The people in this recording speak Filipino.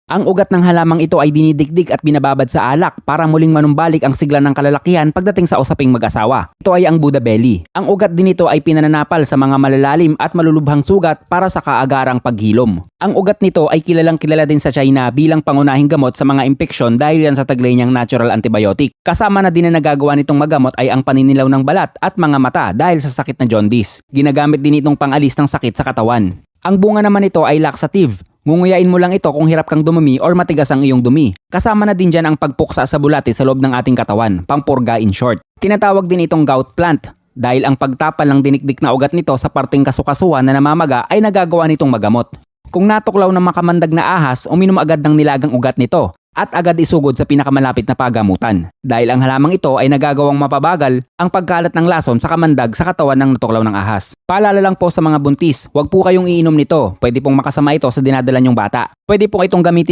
Ang ugat ng halamang ito ay dinidikdik at binababad sa alak para muling manumbalik ang sigla ng kalalakihan pagdating sa usaping mag-asawa. Ito ay ang Buddha belly. Ang ugat din ito ay pinananapal sa mga malalalim at malulubhang sugat para sa kaagarang paghilom. Ang ugat nito ay kilalang kilala din sa China bilang pangunahing gamot sa mga impeksyon dahil yan sa taglay niyang natural antibiotic. Kasama na din na nagagawa nitong magamot ay ang paninilaw ng balat at mga mata dahil sa sakit na jaundice. Ginagamit din itong pangalis ng sakit sa katawan. Ang bunga naman nito ay laxative. Ngunguyain mo lang ito kung hirap kang dumumi or matigas ang iyong dumi. Kasama na din dyan ang pagpuksa sa bulate sa loob ng ating katawan, pampurga in short. Tinatawag din itong gout plant dahil ang pagtapal ng dinikdik na ugat nito sa parteng kasukasuan na namamaga ay nagagawa nitong magamot. Kung natuklaw ng makamandag na ahas, uminom agad ng nilagang ugat nito at agad isugod sa pinakamalapit na pagamutan. Dahil ang halamang ito ay nagagawang mapabagal ang pagkalat ng lason sa kamandag sa katawan ng natuklaw ng ahas. Paalala lang po sa mga buntis, huwag po kayong iinom nito. Pwede pong makasama ito sa dinadala nyong bata. Pwede pong itong gamitin